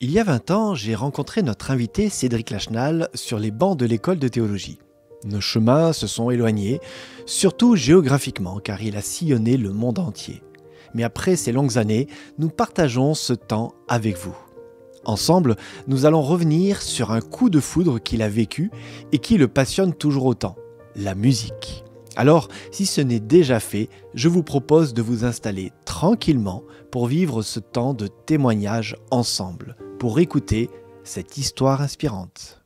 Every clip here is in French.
Il y a 20 ans, j'ai rencontré notre invité Cédric Lachenal sur les bancs de l'école de théologie. Nos chemins se sont éloignés, surtout géographiquement, car il a sillonné le monde entier. Mais après ces longues années, nous partageons ce temps avec vous. Ensemble, nous allons revenir sur un coup de foudre qu'il a vécu et qui le passionne toujours autant, la musique. Alors, si ce n'est déjà fait, je vous propose de vous installer tranquillement pour vivre ce temps de témoignage ensemble, pour écouter cette histoire inspirante.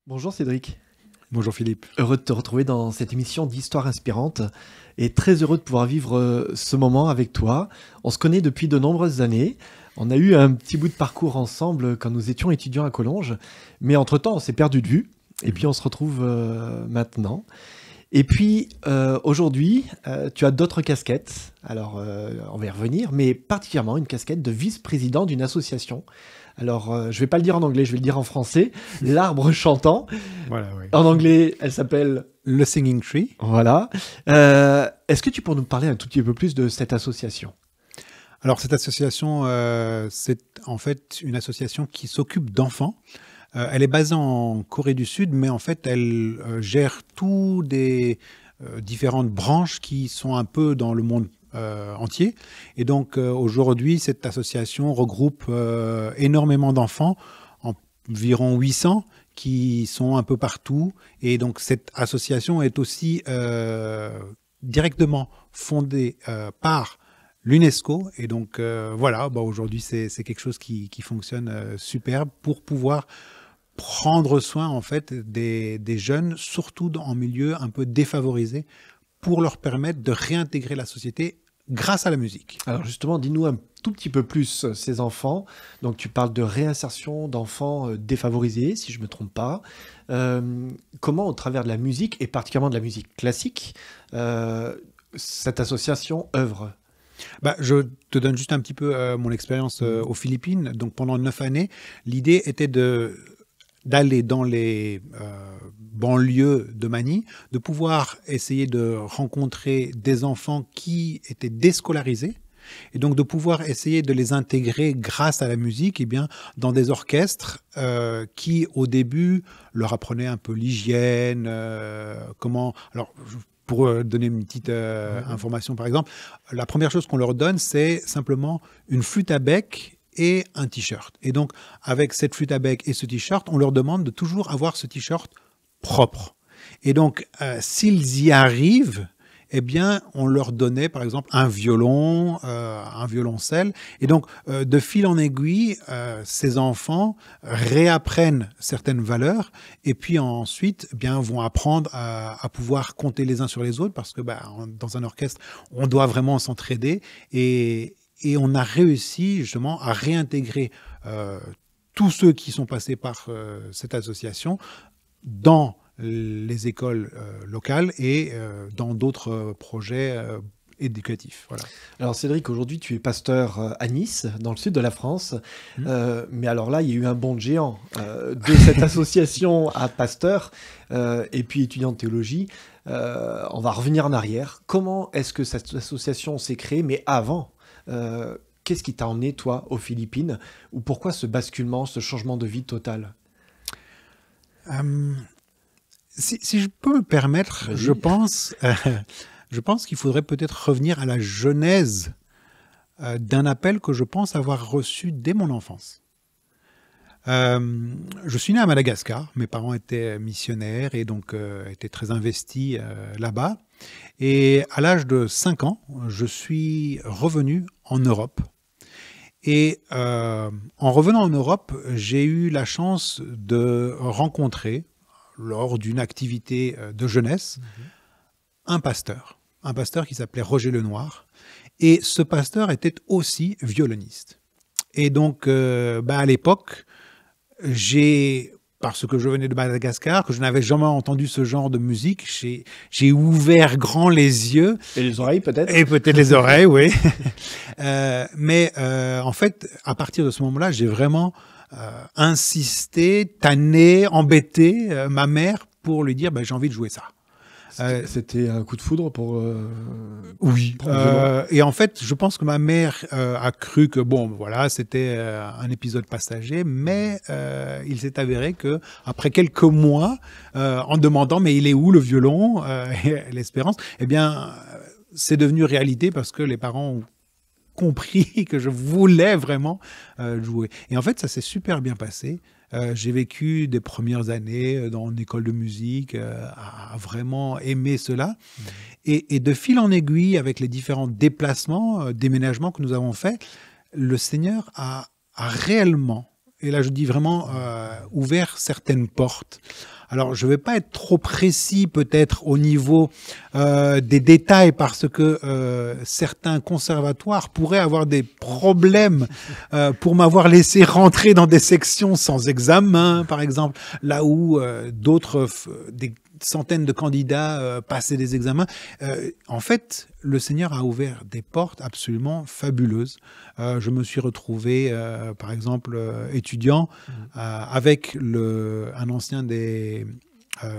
Bonjour Cédric. Bonjour Philippe. Heureux de te retrouver dans cette émission d'Histoire inspirante et très heureux de pouvoir vivre ce moment avec toi. On se connaît depuis de nombreuses années. On a eu un petit bout de parcours ensemble quand nous étions étudiants à Collonges, mais entre-temps on s'est perdu de vue et puis on se retrouve maintenant. Et puis aujourd'hui, tu as d'autres casquettes, alors on va y revenir, mais particulièrement une casquette de vice-président d'une association. Alors, je vais pas le dire en anglais, je vais le dire en français. L'Arbre Chantant. Voilà, oui. En anglais, elle s'appelle... Le Singing Tree. Voilà. Est-ce que tu pourrais nous parler un tout petit peu plus de cette association ? Alors, cette association, c'est en fait une association qui s'occupe d'enfants. Elle est basée en Corée du Sud, mais en fait, elle gère tous des différentes branches qui sont un peu dans le monde entier. Et donc aujourd'hui, cette association regroupe énormément d'enfants, environ 800, qui sont un peu partout. Et donc cette association est aussi directement fondée par l'UNESCO. Et donc voilà, aujourd'hui c'est quelque chose qui fonctionne super pour pouvoir prendre soin en fait des jeunes, surtout en milieu un peu défavorisé, pour leur permettre de réintégrer la société grâce à la musique. Alors justement, dis-nous un tout petit peu plus ces enfants. Donc tu parles de réinsertion d'enfants défavorisés, si je ne me trompe pas. Comment, au travers de la musique, et particulièrement de la musique classique, cette association œuvre ? Je te donne juste un petit peu mon expérience aux Philippines. Donc pendant 9 années, l'idée était d'aller dans les banlieues de Manille, de pouvoir essayer de rencontrer des enfants qui étaient déscolarisés, et donc de pouvoir essayer de les intégrer grâce à la musique dans des orchestres qui, au début, leur apprenaient un peu l'hygiène, comment... Alors, pour donner une petite information, par exemple, la première chose qu'on leur donne, c'est simplement une flûte à bec et un t-shirt. Et donc, avec cette flûte à bec et ce t-shirt, on leur demande de toujours avoir ce t-shirt propre. Et donc, s'ils y arrivent, on leur donnait, par exemple, un violon, un violoncelle. Et donc, de fil en aiguille, ces enfants réapprennent certaines valeurs et puis ensuite, vont apprendre à pouvoir compter les uns sur les autres parce que, dans un orchestre, on doit vraiment s'entraider et on a réussi justement à réintégrer tous ceux qui sont passés par cette association dans les écoles locales et dans d'autres projets éducatifs. Voilà. Alors Cédric, aujourd'hui tu es pasteur à Nice, dans le sud de la France. Mais alors là, il y a eu un bond de géant de cette association à pasteur et puis étudiant de théologie. On va revenir en arrière. Comment est-ce que cette association s'est créée ? Mais avant, qu'est-ce qui t'a emmené, toi, aux Philippines ? Ou pourquoi ce basculement, ce changement de vie total ? Si je peux me permettre, Vas-y. je pense qu'il faudrait peut-être revenir à la genèse d'un appel que je pense avoir reçu dès mon enfance. Je suis né à Madagascar, mes parents étaient missionnaires et donc étaient très investis là-bas. Et à l'âge de 5 ans, je suis revenu en Europe. Et en revenant en Europe, j'ai eu la chance de rencontrer, lors d'une activité de jeunesse, un pasteur qui s'appelait Roger Lenoir. Et ce pasteur était aussi violoniste. Et donc, à l'époque, j'ai parce que je venais de Madagascar, que je n'avais jamais entendu ce genre de musique. J'ai ouvert grand les yeux. Et les oreilles peut-être. Et peut-être les oreilles, oui. Mais en fait, à partir de ce moment-là, j'ai vraiment insisté, tanné, embêté ma mère pour lui dire j'ai envie de jouer ça. C'était un coup de foudre pour... Oui. Et en fait, je pense que ma mère a cru que voilà, c'était un épisode passager, mais il s'est avéré que après quelques mois, en demandant mais il est où le violon, l'espérance, eh bien, c'est devenu réalité parce que les parents ont compris que je voulais vraiment jouer. Et en fait, ça s'est super bien passé. J'ai vécu des premières années dans une école de musique, à vraiment aimer cela. Et de fil en aiguille, avec les différents déplacements, déménagements que nous avons faits, le Seigneur a réellement, et là je dis vraiment, ouvert certaines portes. Alors, je ne vais pas être trop précis peut-être au niveau des détails parce que certains conservatoires pourraient avoir des problèmes pour m'avoir laissé rentrer dans des sections sans examen, par exemple, là où des centaines de candidats passaient des examens. En fait, le Seigneur a ouvert des portes absolument fabuleuses. Je me suis retrouvé, par exemple, étudiant avec un ancien des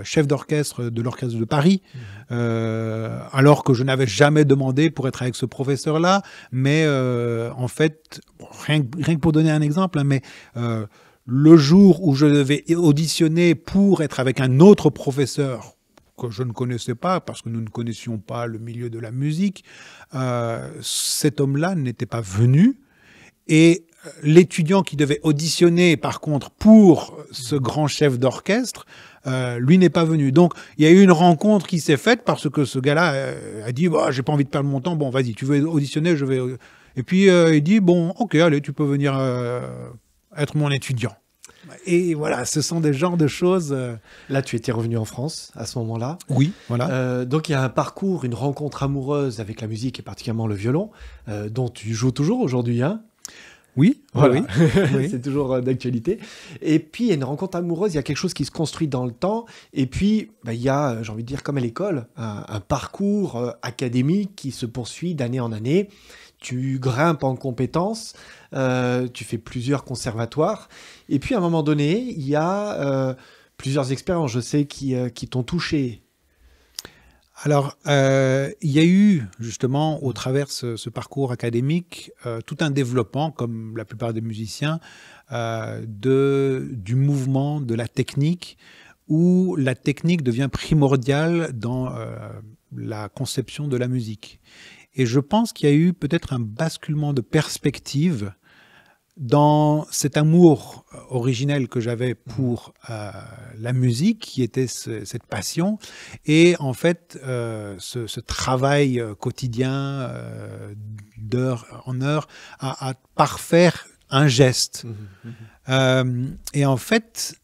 chefs d'orchestre de l'Orchestre de Paris, alors que je n'avais jamais demandé pour être avec ce professeur-là. Mais en fait, rien que pour donner un exemple, mais le jour où je devais auditionner pour être avec un autre professeur que je ne connaissais pas, parce que nous ne connaissions pas le milieu de la musique, cet homme-là n'était pas venu. Et l'étudiant qui devait auditionner, par contre, pour ce grand chef d'orchestre, lui n'est pas venu. Donc, il y a eu une rencontre qui s'est faite parce que ce gars-là a dit j'ai pas envie de perdre mon temps. Bon, vas-y, tu veux auditionner, je vais... Et puis, il dit ok, allez, tu peux venir être mon étudiant. Et voilà, ce sont des genres de choses... Là, tu étais revenu en France à ce moment-là. Oui, voilà. Donc, il y a un parcours, une rencontre amoureuse avec la musique et particulièrement le violon, dont tu joues toujours aujourd'hui, hein? Oui, voilà. Oui. C'est toujours d'actualité. Et puis, il y a une rencontre amoureuse, il y a quelque chose qui se construit dans le temps. Et puis, il y a, j'ai envie de dire, comme à l'école, un parcours académique qui se poursuit d'année en année. Tu grimpes en compétences, tu fais plusieurs conservatoires. Et puis, à un moment donné, il y a plusieurs expériences, je sais, qui t'ont touché. Alors, il y a eu, justement, au travers ce parcours académique, tout un développement, comme la plupart des musiciens, du mouvement, de la technique, où la technique devient primordiale dans la conception de la musique. Et je pense qu'il y a eu peut-être un basculement de perspective dans cet amour originel que j'avais pour la musique, qui était cette passion, et en fait ce travail quotidien d'heure en heure à parfaire un geste. Et en fait,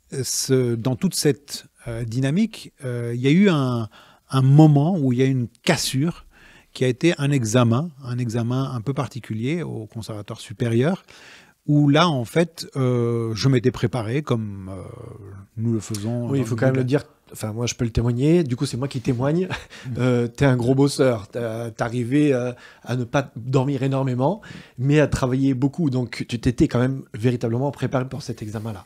dans toute cette dynamique, il y a eu un moment où il y a une cassure qui a été un examen un peu particulier au Conservatoire supérieur, où là, en fait, je m'étais préparé comme nous le faisons. Oui, il faut quand même le dire. Enfin, moi, je peux le témoigner. Du coup, c'est moi qui témoigne. T'es un gros bosseur. T'arrivais à ne pas dormir énormément, mais à travailler beaucoup. Donc, tu t'étais quand même véritablement préparé pour cet examen-là.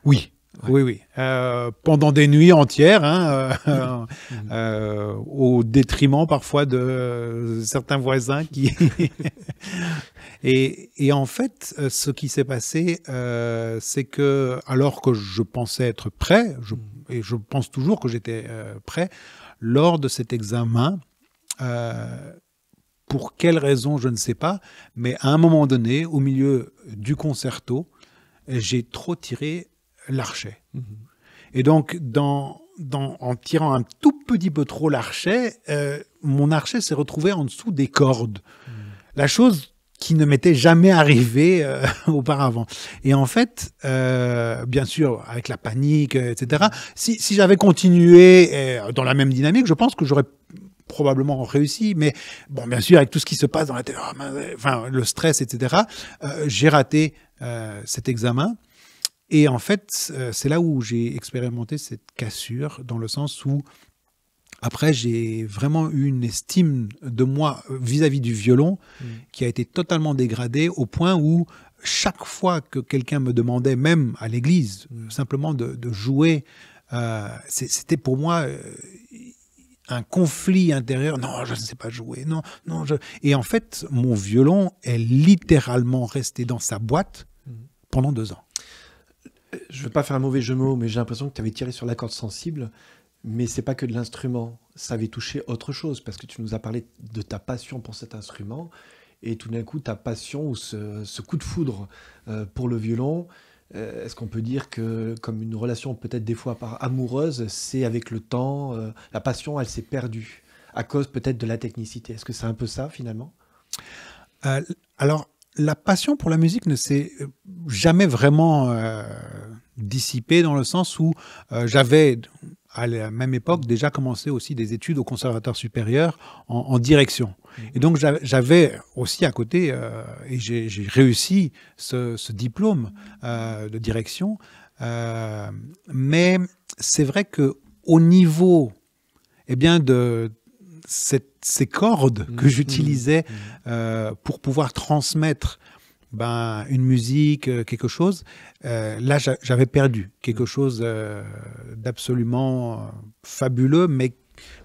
Oui. Ouais. Oui. Pendant des nuits entières, au détriment parfois de certains voisins qui... et en fait, ce qui s'est passé, c'est que, alors que je pensais être prêt, et je pense toujours que j'étais prêt, lors de cet examen, pour quelle raison, je ne sais pas, mais à un moment donné, au milieu du concerto, j'ai trop tiré l'archet. Et donc, en tirant un tout petit peu trop l'archet, mon archet s'est retrouvé en dessous des cordes. La chose qui ne m'était jamais arrivée auparavant. Et en fait, bien sûr, avec la panique, etc., si j'avais continué dans la même dynamique, je pense que j'aurais probablement réussi, mais bon, bien sûr, avec tout ce qui se passe dans la tête, le stress, etc., j'ai raté cet examen. Et en fait, c'est là où j'ai expérimenté cette cassure, dans le sens où, après, j'ai vraiment eu une estime de moi vis-à-vis du violon qui a été totalement dégradée, au point où chaque fois que quelqu'un me demandait, même à l'église, simplement de jouer, c'était pour moi un conflit intérieur. Non, je ne sais pas jouer. Non, non. Et en fait, mon violon est littéralement resté dans sa boîte pendant 2 ans. Je ne veux pas faire un mauvais jeu de mots, mais j'ai l'impression que tu avais tiré sur la corde sensible. Mais c'est pas que de l'instrument. Ça avait touché autre chose, parce que tu nous as parlé de ta passion pour cet instrument. Et tout d'un coup, ta passion ou ce coup de foudre pour le violon, est-ce qu'on peut dire que, comme une relation peut-être des fois amoureuse, c'est avec le temps, la passion, elle s'est perdue, à cause peut-être de la technicité. Est-ce que c'est un peu ça, finalement? Alors, la passion pour la musique ne s'est jamais vraiment dissipée, dans le sens où j'avais, à la même époque, déjà commencé aussi des études au conservatoire supérieur en direction. Et donc, j'avais aussi à côté, et j'ai réussi ce diplôme de direction. Mais c'est vrai qu'au niveau, eh bien, de ces cordes que j'utilisais pour pouvoir transmettre une musique, quelque chose, là, j'avais perdu quelque chose d'absolument fabuleux, mais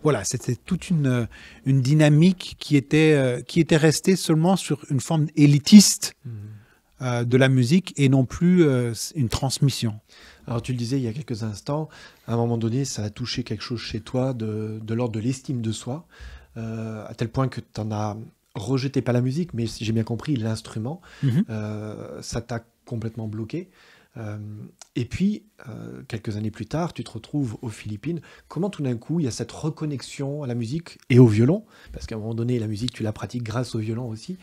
voilà, c'était toute une dynamique qui était restée seulement sur une forme élitiste de la musique, et non plus une transmission. Alors tu le disais il y a quelques instants, à un moment donné, ça a touché quelque chose chez toi de l'ordre de l'estime de soi, à tel point que tu en as rejeté, pas la musique, mais si j'ai bien compris, l'instrument. Ça t'a complètement bloqué. Et puis, quelques années plus tard, tu te retrouves aux Philippines. Comment tout d'un coup, il y a cette reconnexion à la musique et au violon? Parce qu'à un moment donné, la musique, tu la pratiques grâce au violon aussi.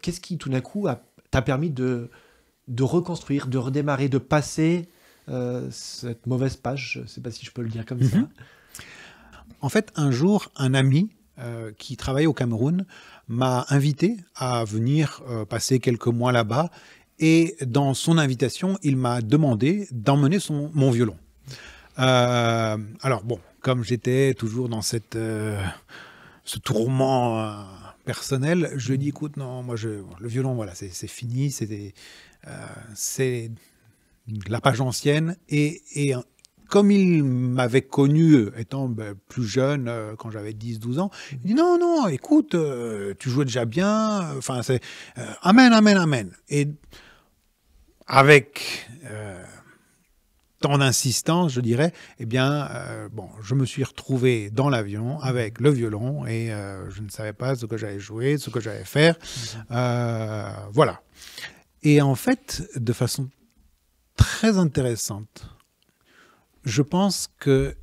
Qu'est-ce qui, tout d'un coup, t'a permis de reconstruire, de redémarrer, de passer cette mauvaise page? Je ne sais pas si je peux le dire comme ça. En fait, un jour, un ami qui travaillait au Cameroun m'a invité à venir passer quelques mois là-bas. Et dans son invitation, il m'a demandé d'emmener mon violon. Alors bon, comme j'étais toujours dans ce tourment personnel, je lui ai dit, écoute, non, moi, le violon, voilà, c'est fini, c'est la page ancienne. Et comme il m'avait connu étant plus jeune, quand j'avais 10-12 ans, il dit, non, non, écoute, tu jouais déjà bien, enfin, c'est amen, amen, amen. Et avec tant d'insistance, je dirais, eh bien, je me suis retrouvé dans l'avion avec le violon, et je ne savais pas ce que j'allais jouer, ce que j'allais faire. Voilà. Et en fait, de façon très intéressante, je pense que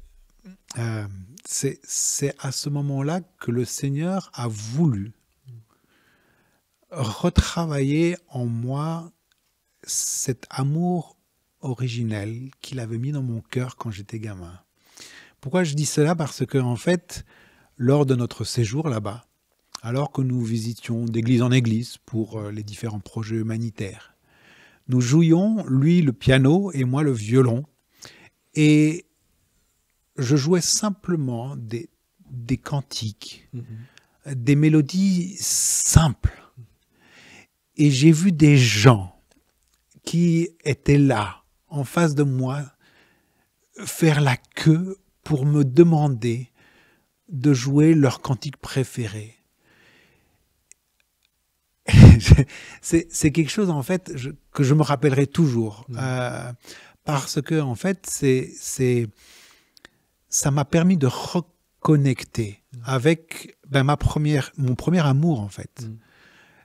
c'est à ce moment-là que le Seigneur a voulu retravailler en moi cet amour originel qu'il avait mis dans mon cœur quand j'étais gamin. Pourquoi je dis cela? Parce que, en fait, lors de notre séjour là-bas, alors que nous visitions d'église en église pour les différents projets humanitaires, nous jouions, lui le piano et moi le violon, et je jouais simplement des cantiques, des mélodies simples. Et j'ai vu des gens qui étaient là, en face de moi, faire la queue pour me demander de jouer leur cantique préféré. C'est quelque chose, en fait, que je me rappellerai toujours. Parce que, en fait, ça m'a permis de reconnecter avec mon premier amour, en fait.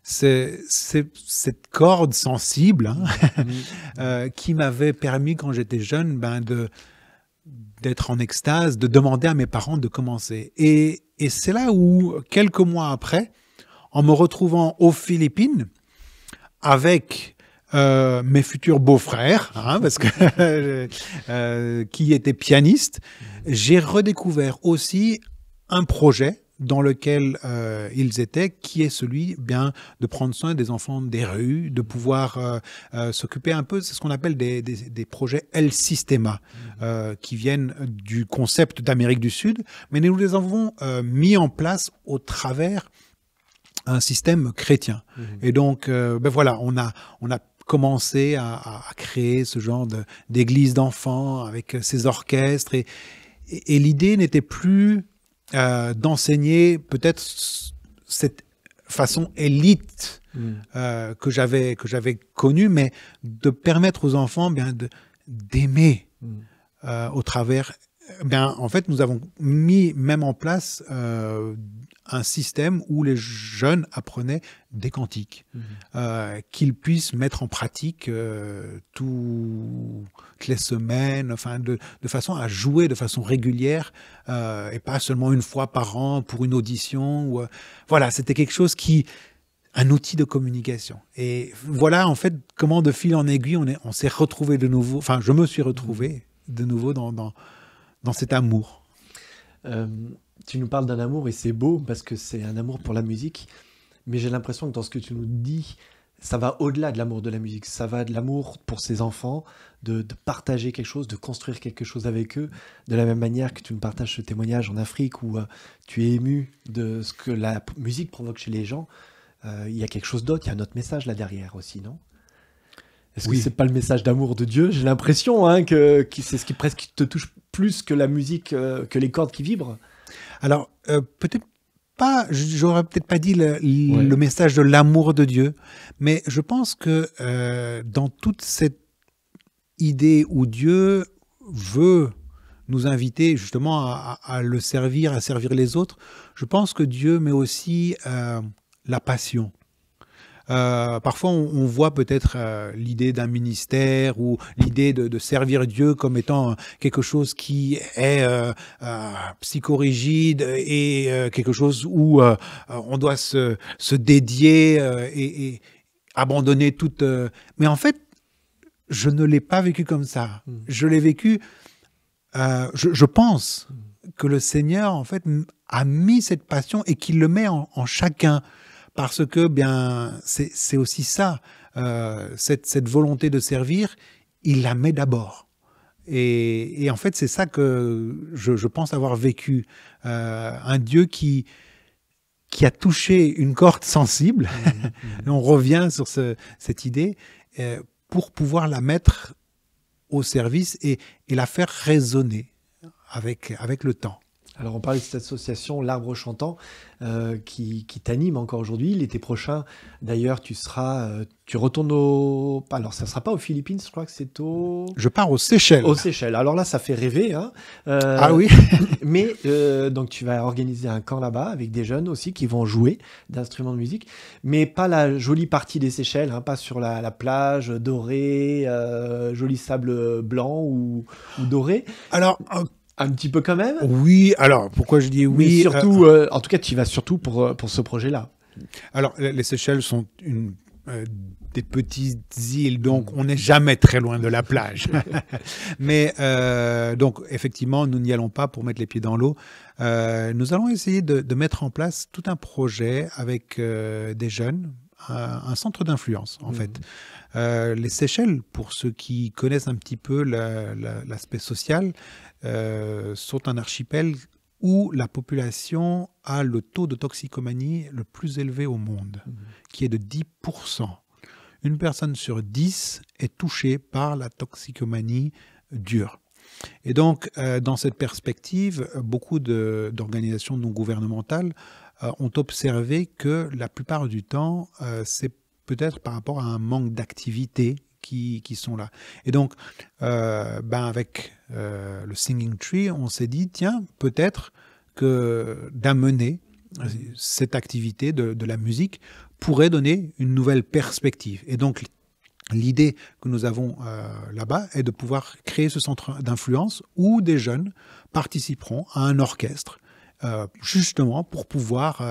C'est cette corde sensible qui m'avait permis, quand j'étais jeune, d'être en extase, de demander à mes parents de commencer. Et c'est là où, quelques mois après, en me retrouvant aux Philippines avec mes futurs beaux-frères, parce que qui étaient pianistes, j'ai redécouvert aussi un projet dans lequel ils étaient, qui est celui bien de prendre soin des enfants des rues, de pouvoir s'occuper un peu, c'est ce qu'on appelle des projets El Sistema, qui viennent du concept d'Amérique du Sud, mais nous les avons mis en place au travers un système chrétien. Et donc, ben voilà, on a commencé à créer ce genre d'église d'enfants avec ces orchestres, et l'idée n'était plus d'enseigner peut-être cette façon élite que j'avais connue, mais de permettre aux enfants bien d'aimer au travers. Bien, en fait, nous avons mis même en place un système où les jeunes apprenaient des cantiques, qu'ils puissent mettre en pratique toutes les semaines, enfin de façon à jouer de façon régulière et pas seulement une fois par an pour une audition. Voilà, c'était quelque chose un outil de communication. Et voilà, en fait, comment de fil en aiguille, on s'est retrouvé de nouveau, enfin, je me suis retrouvé de nouveau dans cet amour. Tu nous parles d'un amour et c'est beau parce que c'est un amour pour la musique, mais j'ai l'impression que dans ce que tu nous dis, ça va au-delà de l'amour de la musique, ça va de l'amour pour ses enfants, de partager quelque chose, de construire quelque chose avec eux, de la même manière que tu nous partages ce témoignage en Afrique où tu es ému de ce que la musique provoque chez les gens. Il y a quelque chose d'autre, il y a un autre message là derrière aussi, non ? Est-ce que c'est pas le message d'amour de Dieu ? J'ai l'impression que c'est ce qui presque te touche plus que la musique, que les cordes qui vibrent. Alors, peut-être pas, j'aurais peut-être pas dit le message de l'amour de Dieu, mais je pense que dans toute cette idée où Dieu veut nous inviter justement à le servir, à servir les autres, je pense que Dieu met aussi la passion. Parfois, on voit peut-être l'idée d'un ministère ou l'idée de servir Dieu comme étant quelque chose qui est psychorigide et quelque chose où on doit se dédier et abandonner toute... Mais en fait, je ne l'ai pas vécu comme ça. Je l'ai vécu... je pense que le Seigneur, en fait, a mis cette passion et qu'il le met en chacun. Parce que bien, c'est aussi ça, cette volonté de servir, il la met d'abord. Et en fait, c'est ça que je pense avoir vécu. Un Dieu qui a touché une corde sensible, on revient sur cette idée, pour pouvoir la mettre au service et la faire résonner avec le temps. Alors on parlait de cette association L'Arbre Chantant qui t'anime encore aujourd'hui. L'été prochain, d'ailleurs, tu retournes alors ça ne sera pas aux Philippines, je crois que c'est Je pars aux Seychelles. Aux Seychelles. Alors là, ça fait rêver. Hein. Ah oui. Mais donc tu vas organiser un camp là-bas avec des jeunes aussi qui vont jouer d'instruments de musique, mais pas la jolie partie des Seychelles, hein, pas sur la plage dorée, joli sable blanc ou doré. Alors... Un petit peu quand même. Oui, alors pourquoi je dis oui. Mais surtout, en tout cas, tu y vas surtout pour ce projet-là. Alors, les Seychelles sont des petites îles, donc on n'est jamais très loin de la plage. Mais donc, effectivement, nous n'y allons pas pour mettre les pieds dans l'eau. Nous allons essayer de mettre en place tout un projet avec des jeunes, un centre d'influence, en fait. Les Seychelles, pour ceux qui connaissent un petit peu l'aspect social, sont un archipel où la population a le taux de toxicomanie le plus élevé au monde, qui est de 10%. Une personne sur 10 est touchée par la toxicomanie dure. Et donc, dans cette perspective, beaucoup d'organisations non gouvernementales ont observé que la plupart du temps, c'est peut-être par rapport à un manque d'activité qui sont là. Et donc, avec le Singing Tree, on s'est dit, tiens, peut-être que d'amener cette activité de la musique pourrait donner une nouvelle perspective. Et donc, l'idée que nous avons là-bas est de pouvoir créer ce centre d'influence où des jeunes participeront à un orchestre, justement pour pouvoir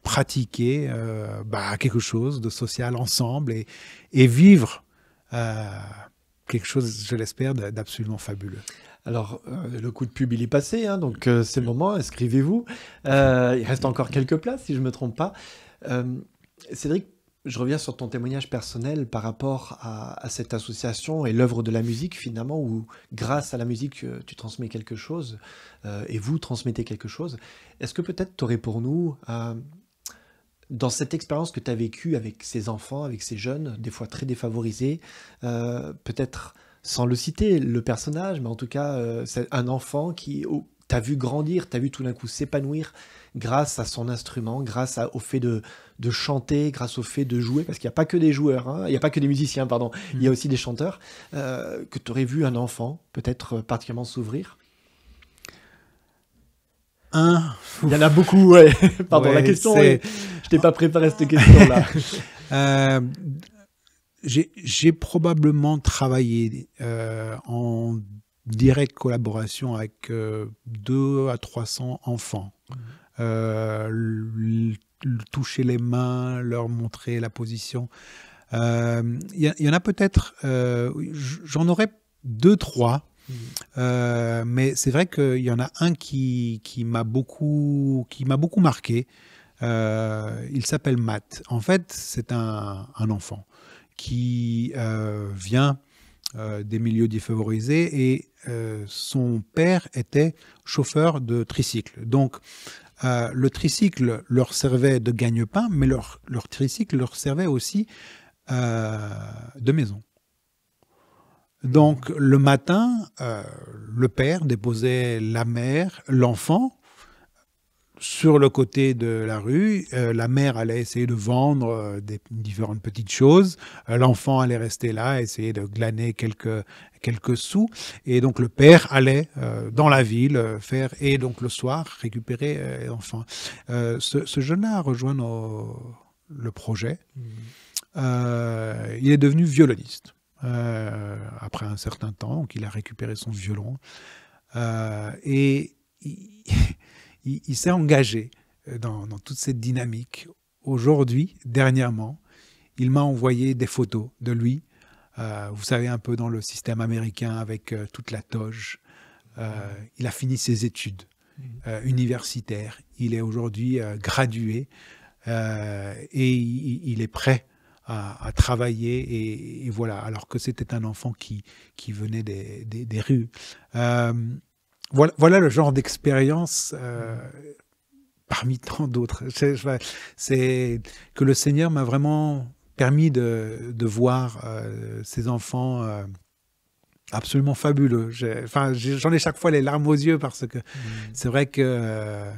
pratiquer quelque chose de social ensemble et vivre quelque chose, je l'espère, d'absolument fabuleux. Alors, le coup de pub, il est passé, hein, donc c'est le moment, inscrivez-vous. Il reste encore quelques places, si je ne me trompe pas. Euh, Cédric, je reviens sur ton témoignage personnel par rapport à cette association et l'œuvre de la musique, finalement, où grâce à la musique, tu transmets quelque chose, et vous transmettez quelque chose. Est-ce que peut-être tu aurais pour nous, dans cette expérience que tu as vécue avec ces enfants, avec ces jeunes, des fois très défavorisés, peut-être sans le citer, le personnage, mais en tout cas, c'est un enfant qui t'as vu grandir, t'as vu tout d'un coup s'épanouir grâce à son instrument, au fait de chanter, grâce au fait de jouer, parce qu'il n'y a pas que des joueurs, hein, il n'y a pas que des musiciens, pardon, il y a aussi des chanteurs, que tu aurais vu un enfant peut-être particulièrement s'ouvrir. Un, Il y en a beaucoup, ouais. Pardon, la ouais, question, c'est je t'ai pas préparé cette question-là. euh, j'ai probablement travaillé en directe collaboration avec 200 à 300 enfants. Toucher les mains, leur montrer la position. Y en a peut-être, j'en aurais 2, 3. Mais c'est vrai qu'il y en a un qui m'a beaucoup marqué. Il s'appelle Matt. En fait, c'est un enfant qui vient des milieux défavorisés et son père était chauffeur de tricycle. Donc, le tricycle leur servait de gagne-pain, mais leur tricycle leur servait aussi de maison. Donc, le matin, le père déposait la mère, l'enfant, sur le côté de la rue. La mère allait essayer de vendre différentes petites choses. L'enfant allait rester là, essayer de glaner quelques sous. Et donc, le père allait dans la ville faire, et donc le soir, récupérer l'enfant. Ce jeune-là a rejoint le projet. Il est devenu violoniste. Après un certain temps, donc il a récupéré son violon et il s'est engagé dans toute cette dynamique. Aujourd'hui, dernièrement, il m'a envoyé des photos de lui, vous savez, un peu dans le système américain avec toute la toge. Il a fini ses études universitaires. Il est aujourd'hui gradué et il est prêt à travailler et voilà, alors que c'était un enfant qui venait des rues. Voilà le genre d'expérience parmi tant d'autres. C'est que le Seigneur m'a vraiment permis de voir ces enfants absolument fabuleux. J'en ai chaque fois les larmes aux yeux parce que c'est vrai que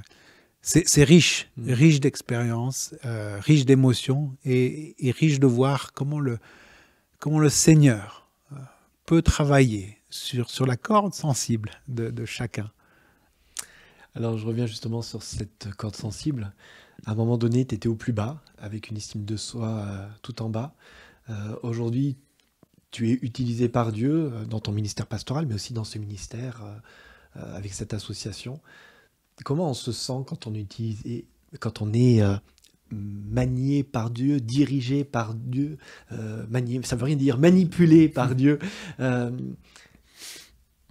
c'est riche d'expériences, riche d'émotions et riche de voir comment le Seigneur peut travailler sur la corde sensible de chacun. Alors, je reviens justement sur cette corde sensible. À un moment donné, tu étais au plus bas, avec une estime de soi tout en bas. Aujourd'hui, tu es utilisé par Dieu dans ton ministère pastoral, mais aussi dans ce ministère avec cette association. Comment on se sent quand on est manié par Dieu, dirigé par Dieu, manié, ça veut rien dire, manipulé par Dieu.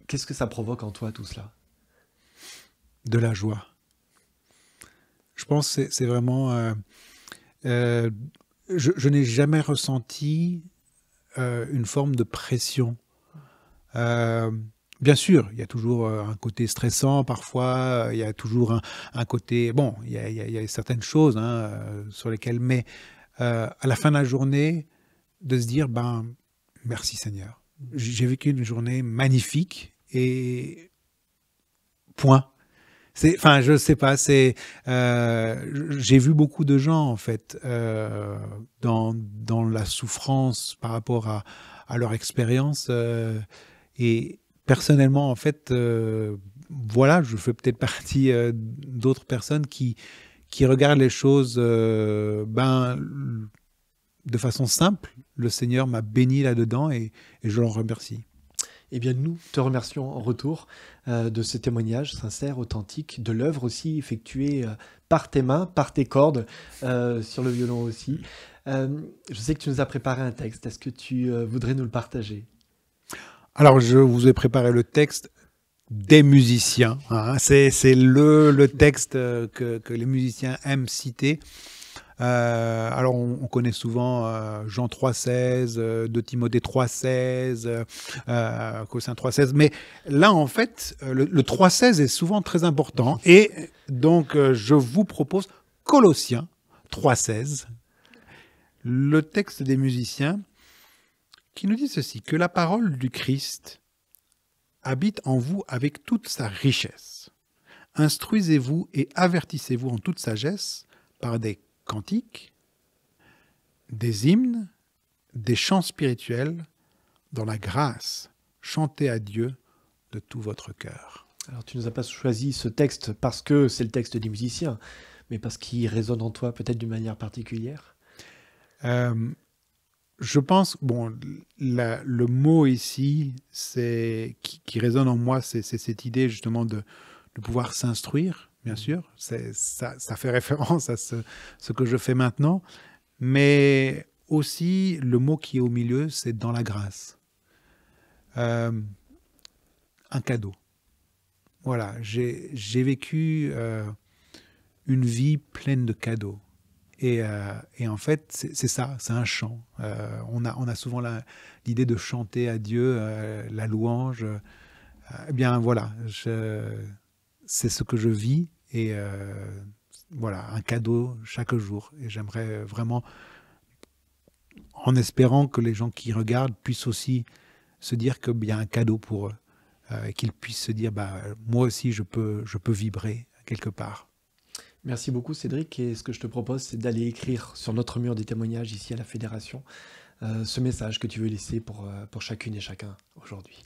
Qu'est-ce que ça provoque en toi tout cela? De la joie. Je pense que c'est vraiment... je n'ai jamais ressenti une forme de pression. Bien sûr, il y a toujours un côté stressant parfois, il y a toujours un côté... Bon, il y a certaines choses sur lesquelles... Mais à la fin de la journée, de se dire, merci Seigneur. J'ai vécu une journée magnifique et point. Enfin, je sais pas, j'ai vu beaucoup de gens, en fait, dans la souffrance par rapport à leur expérience. Et personnellement, en fait, voilà, je fais peut-être partie d'autres personnes qui regardent les choses de façon simple. Le Seigneur m'a béni là-dedans et je l'en remercie. Eh bien, nous te remercions en retour de ce témoignage sincère, authentique, de l'œuvre aussi effectuée par tes mains, par tes cordes, sur le violon aussi. Je sais que tu nous as préparé un texte. Est-ce que tu voudrais nous le partager? Alors, je vous ai préparé le texte. des musiciens. Hein. C'est le texte que les musiciens aiment citer. Alors, on connaît souvent Jean 3,16, 2 Timothée 3,16, Colossiens 3,16. Mais là, en fait, le 3,16 est souvent très important. Et donc, je vous propose Colossiens 3,16, le texte des musiciens, qui nous dit ceci, que la parole du Christ habite en vous avec toute sa richesse. Instruisez-vous et avertissez-vous en toute sagesse par des cantiques, des hymnes, des chants spirituels, dans la grâce, chantez à Dieu de tout votre cœur. Alors tu nous as pas choisi ce texte parce que c'est le texte des musiciens, mais parce qu'il résonne en toi peut-être d'une manière particulière. Je pense, bon, le mot ici qui résonne en moi, c'est cette idée justement de pouvoir s'instruire, bien sûr. Ça fait référence à ce que je fais maintenant. Mais aussi, le mot qui est au milieu, c'est dans la grâce. Un cadeau. Voilà, j'ai vécu une vie pleine de cadeaux. Et en fait, c'est ça, c'est un chant. On a souvent l'idée de chanter à Dieu la louange. Eh bien voilà, c'est ce que je vis et voilà, un cadeau chaque jour. Et j'aimerais vraiment, en espérant que les gens qui regardent puissent aussi se dire qu'il y a un cadeau pour eux, qu'ils puissent se dire, bah, moi aussi je peux vibrer quelque part. Merci beaucoup Cédric, et ce que je te propose, c'est d'aller écrire sur notre mur des témoignages ici à la Fédération ce message que tu veux laisser pour chacune et chacun aujourd'hui.